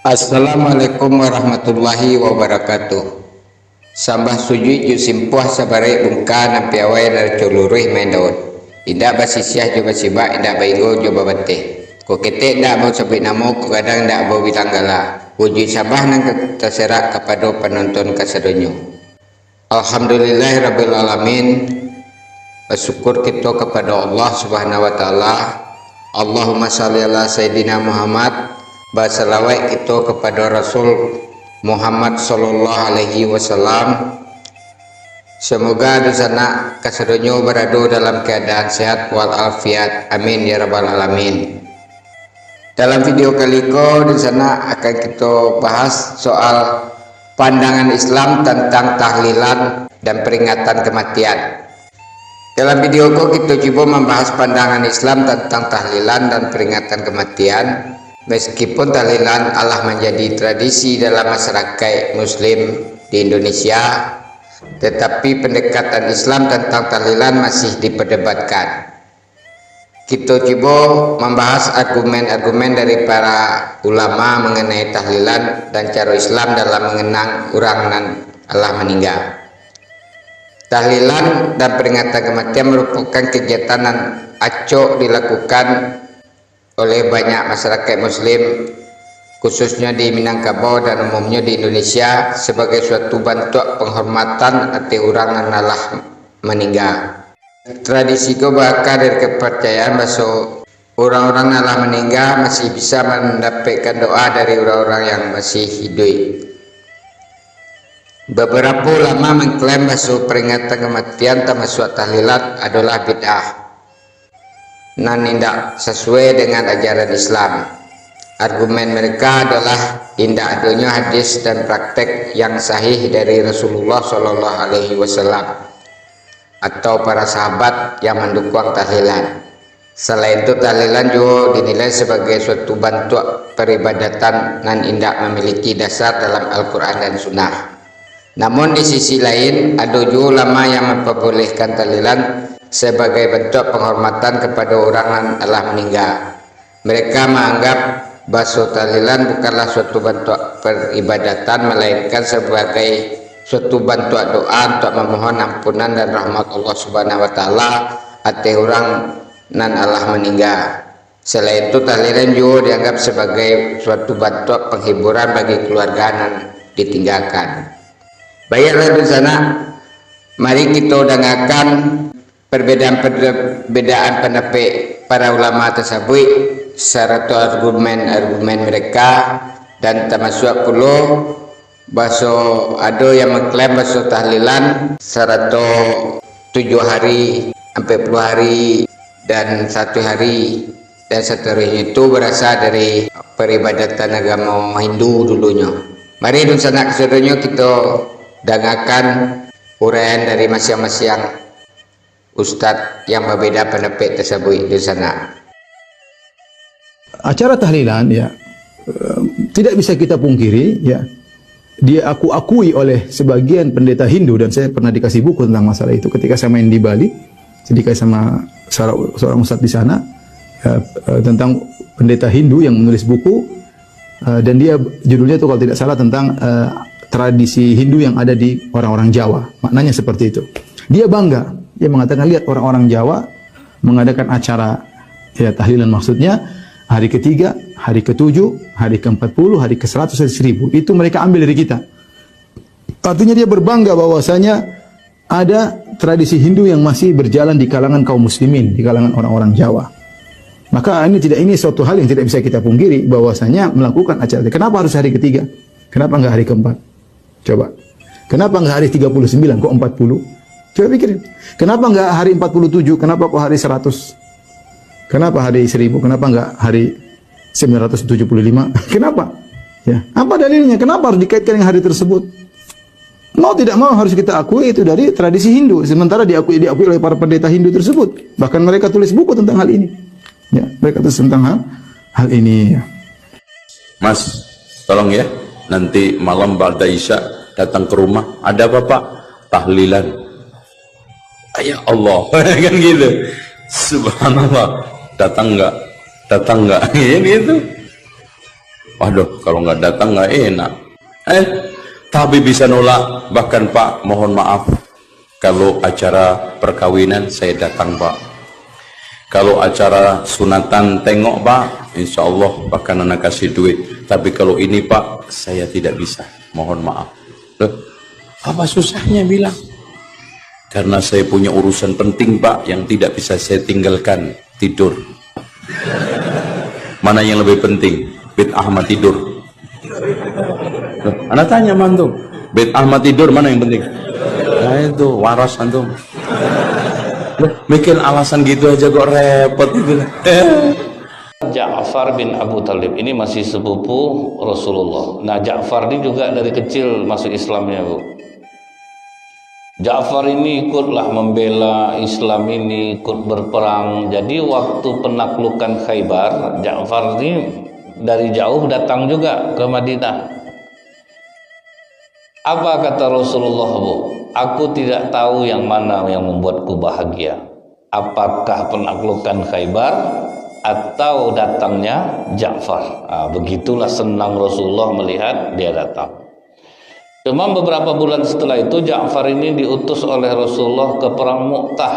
Assalamualaikum warahmatullahi wabarakatuh. Sambah sujud ju simpuah sabare bungka nampi awai dari culuruh main daun. Indak basisiah jo basiba, indak baigo jo babate. Ko kete ndak mau sabit namo, ko kadang ndak mau bilang gala. Wujud sabah nang terserak kepada penonton kasadonyo. Alhamdulillahirabbil alamin. Bersyukur kita kepada Allah Subhanahu wa taala. Allahumma shalli ala sayyidina Muhammad. Berselawat kita kepada Rasul Muhammad sallallahu alaihi wasallam. Semoga di sana kasadonyo berada dalam keadaan sehat wal afiat. Amin ya rabbal alamin. Dalam video kali ini di sana akan kita bahas soal pandangan Islam tentang tahlilan dan peringatan kematian. Dalam video ini kita coba membahas pandangan Islam tentang tahlilan dan peringatan kematian. Meskipun tahlilan telah menjadi tradisi dalam masyarakat Muslim di Indonesia, tetapi pendekatan Islam tentang tahlilan masih diperdebatkan. Kita coba membahas argumen-argumen dari para ulama mengenai tahlilan dan cara Islam dalam mengenang orang yang telah meninggal. Tahlilan dan peringatan kematian merupakan kegiatan yang acok dilakukan oleh banyak masyarakat Muslim, khususnya di Minangkabau dan umumnya di Indonesia, sebagai suatu bentuk penghormatan atas orang yang telah meninggal. Tradisi itu bakal dari kepercayaan bahwa orang-orang yang telah meninggal masih bisa mendapatkan doa dari orang-orang yang masih hidup. Beberapa ulama mengklaim bahwa peringatan kematian termasuk tahlilan adalah bid'ah dan tidak sesuai dengan ajaran Islam. Argumen mereka adalah tidak adanya hadis dan praktek yang sahih dari Rasulullah Shallallahu Alaihi Wasallam atau para sahabat yang mendukung tahlilan. Selain itu, tahlilan juga dinilai sebagai suatu bentuk peribadatan dan tidak memiliki dasar dalam Al-Quran dan Sunnah. Namun di sisi lain, ada juga ulama yang memperbolehkan tahlilan sebagai bentuk penghormatan kepada orang yang telah meninggal. Mereka menganggap bahwa tahlilan bukanlah suatu bentuk peribadatan, melainkan sebagai suatu bentuk doa untuk memohon ampunan dan rahmat Allah Subhanahu wa taala atas orang yang telah meninggal. Selain itu, tahlilan juga dianggap sebagai suatu bentuk penghiburan bagi keluarga yang ditinggalkan. Baiklah di sana, mari kita dengarkan perbedaan pendapat para ulama tersebut serta argumen mereka, dan termasuk pula bahwa ada yang mengklaim bahwa tahlilan 7 hari, 40 hari dan 1 hari dan seterusnya itu berasal dari peribadatan agama Hindu dulunya. Mari di sana keseluruhnya kita dengarkan uraian dari masing-masing ustadz yang berbeda pendapat tersebut di sana. Acara tahlilan ya tidak bisa kita pungkiri ya, dia akui oleh sebagian pendeta Hindu, dan saya pernah dikasih buku tentang masalah itu ketika saya main di Bali. Saya dikasih sama seorang ustadz di sana tentang pendeta Hindu yang menulis buku, dan dia judulnya itu kalau tidak salah tentang tradisi Hindu yang ada di orang-orang Jawa. Maknanya seperti itu. Dia bangga. Dia mengatakan, lihat orang-orang Jawa mengadakan acara ya tahlilan, maksudnya hari ketiga, hari ke-7, hari ke-40, hari ke-100, hari 1000. Itu mereka ambil dari kita. Artinya dia berbangga bahwasanya ada tradisi Hindu yang masih berjalan di kalangan kaum muslimin, di kalangan orang-orang Jawa. Maka ini suatu hal yang tidak bisa kita pungkiri bahwasanya melakukan acara. Kenapa harus hari ketiga? Kenapa enggak hari ke-4? Coba. Kenapa enggak hari 39 kok 40? Coba pikirin. Kenapa enggak hari 47? Kenapa kok hari 100? Kenapa hari 1000? Kenapa enggak hari 975? Kenapa? Ya, apa dalilnya? Kenapa harus dikaitkan dengan hari tersebut? Mau tidak mau harus kita akui itu dari tradisi Hindu. Sementara diakui oleh para pendeta Hindu tersebut. Bahkan mereka tulis buku tentang hal ini. Ya, mereka tulis tentang hal ini. Ya. Mas, tolong ya. Nanti malam ba'da isya datang ke rumah, ada apa Pak? Tahlilan. Ya Allah, kan gitu. Subhanallah, datang enggak? Datang enggak? Ya gitu. Waduh, kalau nggak datang nggak enak. Tapi bisa nolak. Bahkan Pak, mohon maaf, kalau acara perkawinan saya datang Pak. Kalau acara sunatan tengok Pak, insya Allah bahkan anak kasih duit. Tapi kalau ini Pak, saya tidak bisa, mohon maaf. Loh, apa susahnya bilang? Karena saya punya urusan penting Pak, yang tidak bisa saya tinggalkan, tidur. Mana yang lebih penting? Bid'ah sama tidur? Loh, anak tanya mantum, bid'ah sama tidur mana yang penting? Nah itu, waras antum. Loh, mikir alasan gitu aja kok repot itu. Ja'far bin Abu Talib ini masih sepupu Rasulullah. Nah, Ja'far ini juga dari kecil masuk Islamnya, Bu. Ja'far ini ikutlah membela Islam ini, ikut berperang. Jadi waktu penaklukan Khaybar, Ja'far ini dari jauh datang juga ke Madinah. Apa kata Rasulullah, Bu? Aku tidak tahu yang mana yang membuatku bahagia. Apakah penaklukan Khaybar atau datangnya Ja'far? Begitulah senang Rasulullah melihat dia datang. Cuma beberapa bulan setelah itu Ja'far ini diutus oleh Rasulullah ke perang Mu'tah.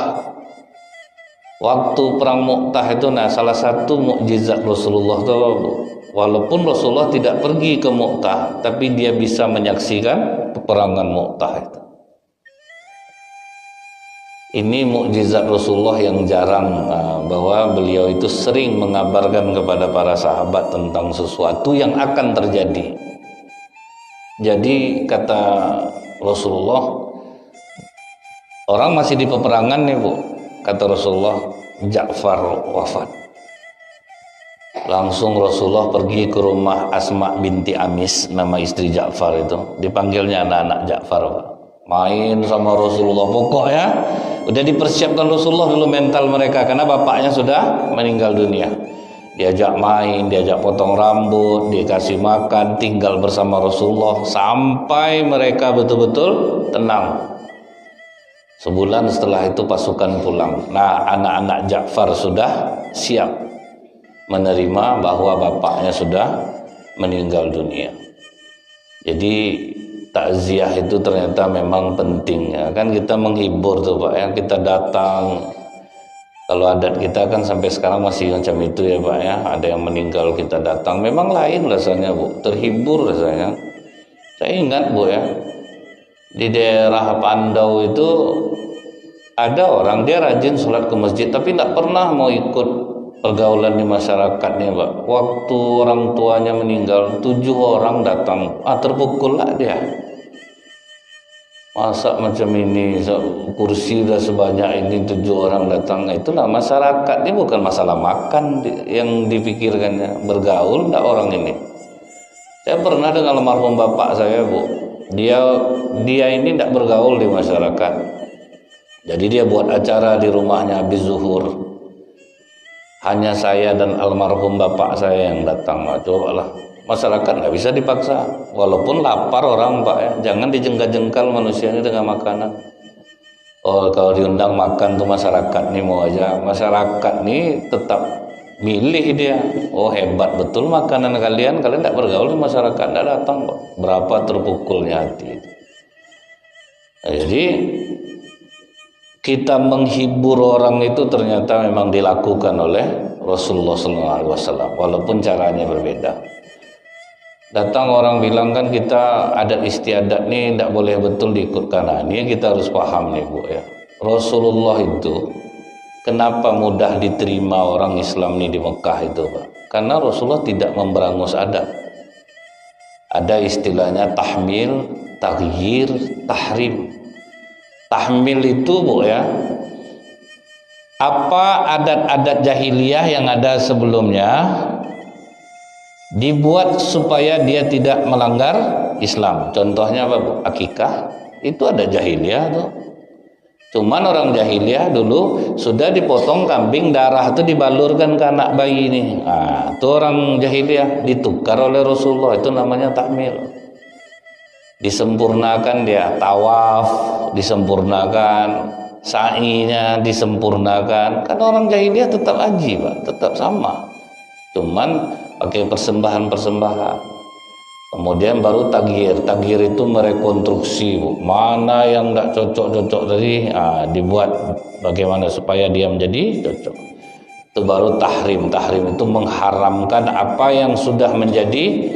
Waktu perang Mu'tah itu, nah salah satu mukjizat Rasulullah itu, walaupun Rasulullah tidak pergi ke Mu'tah, tapi dia bisa menyaksikan peperangan Mu'tah itu. Ini mukjizat Rasulullah yang jarang, bahwa beliau itu sering mengabarkan kepada para sahabat tentang sesuatu yang akan terjadi. Jadi kata Rasulullah, orang masih di peperangan nih, Bu. Kata Rasulullah, Ja'far wafat. Langsung Rasulullah pergi ke rumah Asma binti Amis, nama istri Ja'far itu. Dipanggilnya anak-anak Ja'far, Pak. Main sama Rasulullah. Pokoknya udah dipersiapkan Rasulullah dulu mental mereka, karena bapaknya sudah meninggal dunia. Diajak main, diajak potong rambut, dikasih makan, tinggal bersama Rasulullah sampai mereka betul-betul tenang. Sebulan setelah itu pasukan pulang. Nah, anak-anak Ja'far sudah siap menerima bahwa bapaknya sudah meninggal dunia. Jadi takziah itu ternyata memang penting, ya kan, kita menghibur tuh Pak ya, kita datang. Kalau adat kita kan sampai sekarang masih macam itu ya Pak ya, ada yang meninggal kita datang, memang lain rasanya Bu, terhibur rasanya. Saya ingat Bu ya, di daerah Pandau itu ada orang, dia rajin sholat ke masjid tapi tidak pernah mau ikut pergaulan di masyarakatnya Pak. Waktu orang tuanya meninggal, 7 orang datang, terpukul lah dia. Masa macam ini, kursi udah sebanyak ini 7 orang datang. Itulah masyarakat, ini bukan masalah makan yang dipikirkannya, bergaul enggak orang ini. Saya pernah dengan almarhum bapak saya Bu, dia ini tidak bergaul di masyarakat. Jadi dia buat acara di rumahnya habis zuhur, hanya saya dan almarhum bapak saya yang datang. Cobalah, masyarakat nggak bisa dipaksa, walaupun lapar orang Pak ya, jangan dijengkal-jengkal manusia ini dengan makanan. Oh, kalau diundang makan tuh masyarakat nih mau aja, masyarakat nih tetap milih dia. Oh hebat betul makanan kalian tidak bergaul di masyarakat, nggak datang Pak. Berapa terpukulnya hati. Nah, jadi kita menghibur orang itu ternyata memang dilakukan oleh Rasulullah SAW, walaupun caranya berbeda. Datang orang bilang kan kita adat istiadat nih tidak boleh betul diikutkan. Nah, ini kita harus paham nih Bu ya. Rasulullah itu kenapa mudah diterima orang Islam nih di Mekah itu Pak? Karena Rasulullah tidak memberangus adat. Ada istilahnya tahmil, taghyir, tahrim. Tahmil itu Bu ya, apa adat-adat jahiliyah yang ada sebelumnya dibuat supaya dia tidak melanggar Islam. Contohnya apa Bu? Akikah, itu ada jahiliyah tuh. Cuman orang jahiliyah dulu sudah dipotong kambing, darah itu dibalurkan ke anak bayi ini. Nah, itu orang jahiliyah ditukar oleh Rasulullah, itu namanya takmil. Disempurnakan dia, tawaf disempurnakan, sa'inya disempurnakan. Kan orang jahiliyah tetap haji Pak, tetap sama. Cuman pakai persembahan-persembahan. Kemudian baru taghir. Taghir itu merekonstruksi, Bu. Mana yang tidak cocok-cocok tadi, dibuat bagaimana supaya dia menjadi cocok. Itu baru tahrim. Tahrim itu mengharamkan apa yang sudah menjadi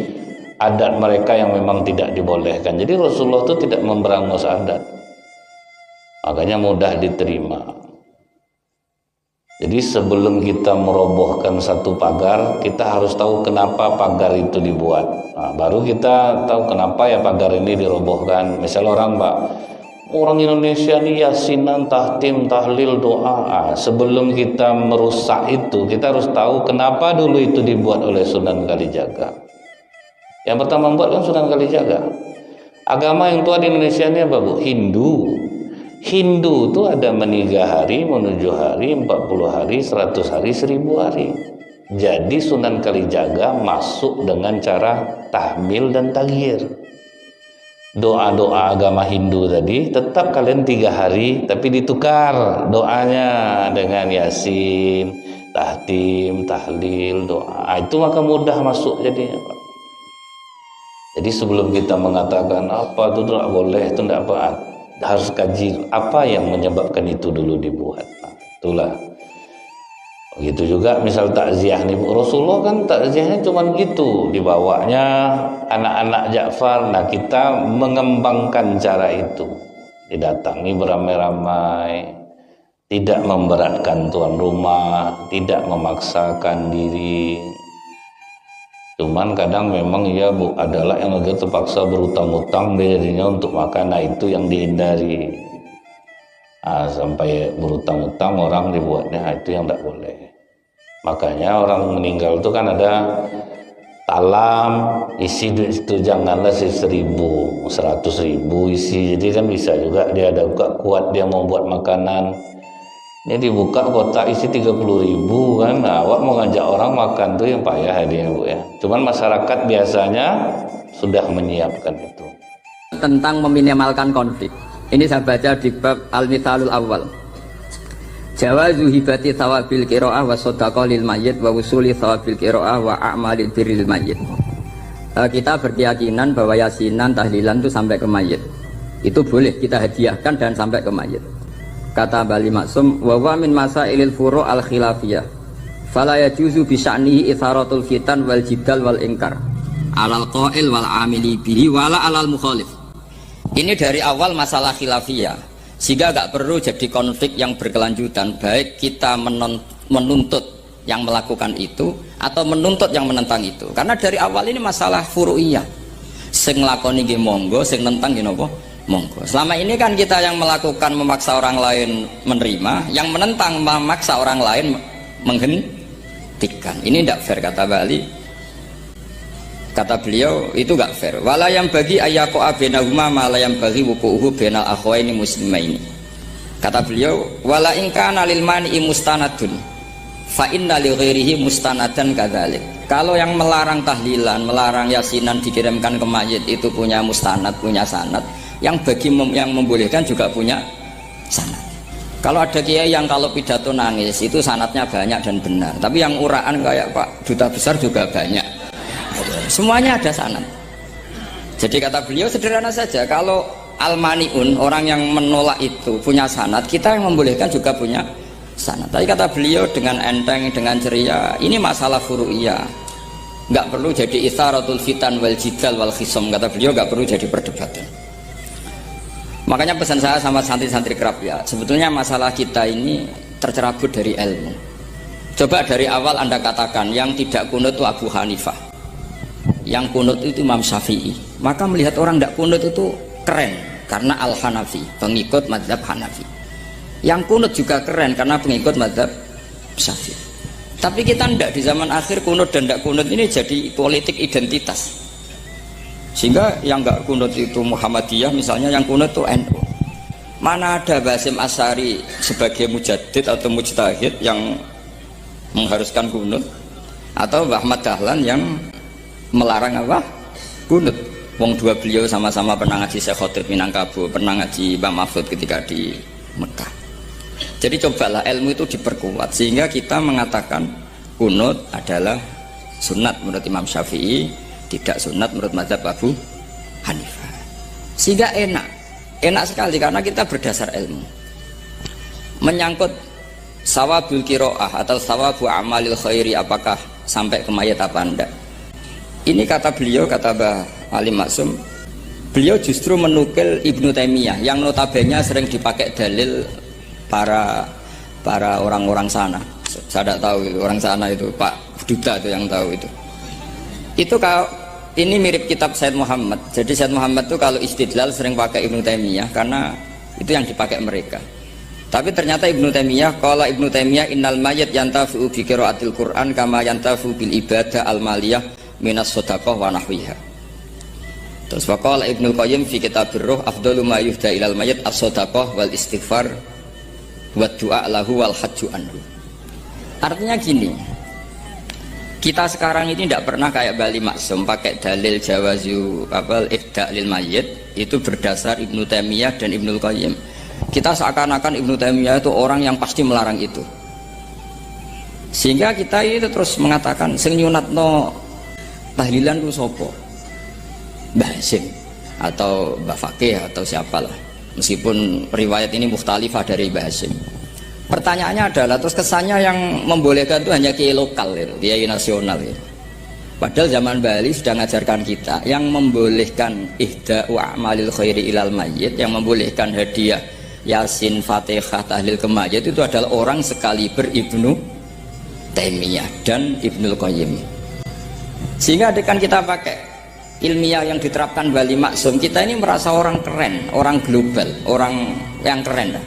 adat mereka yang memang tidak dibolehkan. Jadi Rasulullah itu tidak memberangus adat, makanya mudah diterima. Jadi sebelum kita merobohkan satu pagar, kita harus tahu kenapa pagar itu dibuat. Baru kita tahu kenapa ya pagar ini dirobohkan. Misal orang Indonesia ini yasinan, tahtim, tahlil, doa. Sebelum kita merusak itu, kita harus tahu kenapa dulu itu dibuat oleh Sunan Kalijaga. Yang pertama membuat kan Sunan Kalijaga. Agama yang tua di Indonesia ini apa, Bu? Hindu. Hindu itu ada 3 hari, 7 hari, 40 hari, 100 hari, 1000 hari. Jadi Sunan Kalijaga masuk dengan cara tahmil dan taghir. Doa-doa agama Hindu tadi tetap kalian 3 hari, tapi ditukar doanya dengan yasin, tahtim, tahlil, doa. Itu maka mudah masuk jadinya, Pak. Jadi sebelum kita mengatakan apa itu tidak boleh, itu tidak apa, harus kaji apa yang menyebabkan itu dulu dibuat. Itulah. Begitu juga misal takziah nih, Bu. Rasulullah kan takziahnya cuma gitu, dibawanya anak-anak Ja'far. Nah, kita mengembangkan cara itu, didatangi beramai-ramai, tidak memberatkan tuan rumah, tidak memaksakan diri. Cuman kadang memang ya, Bu, adalah yang agak terpaksa berutang-utang dirinya untuk makan. Nah, itu yang dihindari. Sampai berutang-utang orang dibuatnya, itu yang tidak boleh. Makanya orang meninggal itu kan ada talam, isi duit itu janganlah 1.000, 100.000 isi. Jadi kan bisa juga dia ada kuat dia mau buat makanan. Ini dibuka kotak isi 30.000 kan. Nah, awak mau ngajak orang makan tuh yang payah dia, Bu, ya. Cuman masyarakat biasanya sudah menyiapkan itu. Tentang meminimalkan konflik. Ini saya baca di bab Al-Mithalul Awal. Jawazu hibati thawabil qiraah wa shadaqah lil mayyit wa wusuli thawabil qiraah wa a'malil birril mayyit. Kita berkeyakinan bahwa yasinan, tahlilan itu sampai ke mayit. Itu boleh kita hadiahkan dan sampai ke mayit. Kata Bali Maksum, wa wa min masailil furu' al khilafiyah. Fala yajuzu bi sya'nihi itharatul fitan wal jidal wal ingkar. Alal qail wal amili bihi wala alal mukhalif. Ini dari awal masalah khilafiyah. Sehingga gak perlu jadi konflik yang berkelanjutan, baik kita menuntut yang melakukan itu atau menuntut yang menentang itu. Karena dari awal ini masalah furu'iyah. Sing nglakoni nggih monggo, sing nentang nggih napa? Monggo. Selama ini kan kita yang melakukan memaksa orang lain menerima, yang menentang memaksa orang lain menghentikan. Ini tidak fair, kata Bali. Kata beliau itu gak fair. Wala yang bagi ayyaqa bainahuma ma la yang bagi wuqu'uhu bainal akhwaini muslimaini. Kata beliau, wala in kana lil mani'i mustanadun fa inna li ghairihi mustanadan kadzalik. Kalau yang melarang tahlilan, melarang yasinan dikirimkan ke mayit itu punya mustanad, punya sanad. Yang bagi yang membolehkan juga punya sanad. Kalau ada kiai yang kalau pidato nangis itu sanadnya banyak dan benar, tapi yang uraan kayak Pak Duta Besar juga banyak. Semuanya ada sanad. Jadi kata beliau sederhana saja, kalau al-mani'un, orang yang menolak itu punya sanad, kita yang membolehkan juga punya sanad. Tapi kata beliau dengan enteng, dengan ceria, ini masalah furu'iyah, nggak perlu jadi itharatul fitan wal jidal wal khisam. Kata beliau nggak perlu jadi perdebatan. Makanya pesan saya sama santri-santri kerap ya, sebetulnya masalah kita ini tercerabut dari ilmu. Coba dari awal Anda katakan yang tidak kunut itu Abu Hanifah, yang kunut itu Imam Syafi'i, maka melihat orang tidak kunut itu keren karena Al-Hanafi, pengikut mazhab Hanafi. Yang kunut juga keren karena pengikut mazhab Syafi'i. Tapi kita tidak, di zaman akhir kunut dan tidak kunut ini jadi politik identitas. Sehingga yang nggak kunut itu Muhammadiyah misalnya, yang kunut itu NU. Mana ada Basim Asy'ari sebagai mujaddid atau mujtahid yang mengharuskan kunut, atau Ahmad Dahlan yang melarang apa? Kunut. Wong dua beliau sama-sama pernah ngaji Syekh Khatib Minangkabau, pernah ngaji Mbah Mahfud ketika di Mekah. Jadi cobalah ilmu itu diperkuat sehingga kita mengatakan kunut adalah sunat menurut Imam Syafi'i, tidak sunat menurut mazhab Abu Hanifah. Sehingga enak sekali karena kita berdasar ilmu. Menyangkut sawabul kiroah atau sawabu amalil khairi, apakah sampai ke mayat apa enggak, ini kata beliau, kata Mbah Ali Maksum, beliau justru menukil Ibnu Taimiyah yang notabene sering dipakai dalil para orang-orang sana. Saya tidak tahu itu orang sana, itu Pak Duta itu yang tahu itu kalau ini mirip kitab Said Muhammad. Jadi Said Muhammad itu kalau istidlal sering pakai Ibnu Taimiyah karena itu yang dipakai mereka. Tapi ternyata Ibnu Taimiyah, qala Ibnu Taimiyah innal mayyit yantafi'u bi qiraatil Qur'an kama yantafi'u bil ibadah al maliyah minas shadaqah wa nahwiha. Terus waqala Ibnu Qayyim fi kitabir ruh afdalu ma yuhda ilal mayyit as-shadaqah wal istighfar wa du'a lahu wal hajju anhu. Artinya gini, kita sekarang ini tidak pernah kayak Bali Maksum pakai dalil jawazu ihda lil mayyit itu berdasar Ibnu Taimiyah dan Ibnu Qayyim. Kita seakan-akan Ibnu Taimiyah itu orang yang pasti melarang itu, sehingga kita itu terus mengatakan sing nyunatno tahlilan itu sopo, Mbah Hasim atau Mbah Fakih atau siapalah, meskipun riwayat ini mukhtalifah dari Mbah Hasim. Pertanyaannya adalah terus kesannya yang membolehkan itu hanya kiai lokal, kiai nasional ya. Padahal zaman Bali sudah mengajarkan kita yang membolehkan ihda'u a'malil khairi ilal mayyit, yang membolehkan hadiah Yasin, Fatihah, tahlil ke mayit itu adalah orang sekaliber Ibnu Taimiyah dan Ibnu Qayyim. Sehingga dengan kita pakai ilmiah yang diterapkan Bali Maksum, kita ini merasa orang keren, orang global, orang yang keren lah.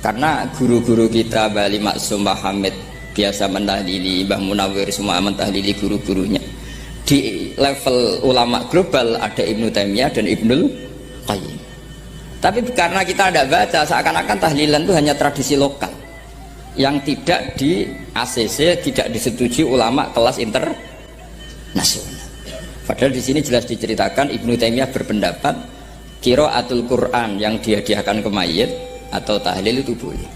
Karena guru-guru kita Bali Maksum, Mbah Hamid biasa mentahlili, Mbah Munawir semua mentahlili guru-gurunya. Di level ulama global ada Ibnu Taimiyah dan Ibnu Qayyim. Tapi karena kita tidak baca, seakan-akan tahlilan itu hanya tradisi lokal yang tidak di ACC, tidak disetujui ulama kelas internasional. Padahal di sini jelas diceritakan Ibnu Taimiyah berpendapat qiraatul Quran yang dihadiahkan ke mayit atau tahlil itu boleh.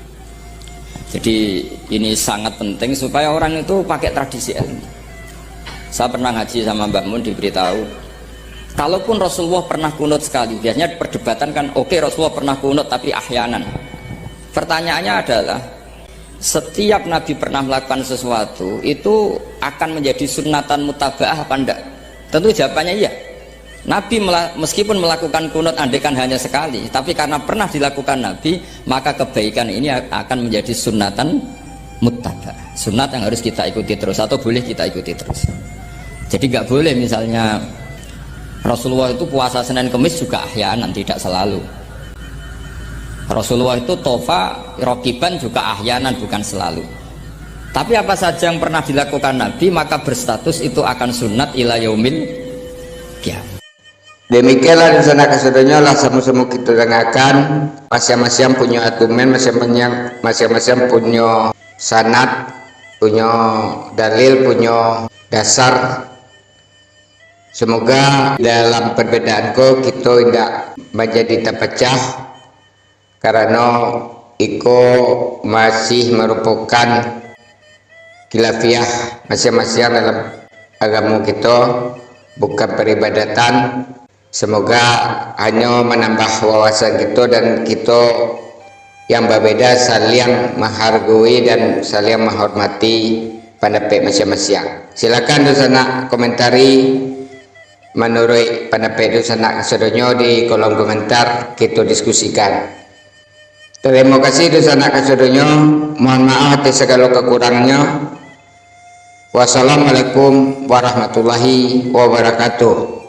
Jadi ini sangat penting supaya orang itu pakai tradisi ilmu. Saya pernah ngaji sama Mbak Mun, diberitahu kalaupun Rasulullah pernah kunut sekali, biasanya perdebatan kan, oke, Rasulullah pernah kunut tapi ahyanan. Pertanyaannya adalah setiap Nabi pernah melakukan sesuatu itu akan menjadi sunnatan mutaba'ah apa enggak? Tentu jawabannya iya. Nabi meskipun melakukan kunut andaikan hanya sekali, tapi karena pernah dilakukan Nabi, maka kebaikan ini akan menjadi sunnatan mutaba'ah, sunnat yang harus kita ikuti terus atau boleh kita ikuti terus. Jadi nggak boleh misalnya Rasulullah itu puasa Senin Kemis juga ahyanan, tidak selalu. Rasulullah itu tofa rokiban juga ahyanan, bukan selalu. Tapi apa saja yang pernah dilakukan Nabi maka berstatus itu akan sunat ila yaumil qiyamah. Demikianlah di sana kesedonya lah sama-sama kita dengarkan, masing-masing punya argumen, masing-masing punya sanad, punya dalil, punya dasar. Semoga dalam perbedaanku kita tidak menjadi terpecah, karena iko masih merupakan khilafiyah masing-masing dalam agama kita, bukan peribadatan. Semoga hanya menambah wawasan kita dan kita yang berbeda saling menghargai dan saling menghormati pendapat masing-masing. Silakan dosa nak komentari menurut pendapat dosa nak kesedonya di kolom komentar, kita diskusikan. Terima kasih dosa nak kesedonya, mohon maaf atas segala kekurangannya. Wassalamualaikum warahmatullahi wabarakatuh.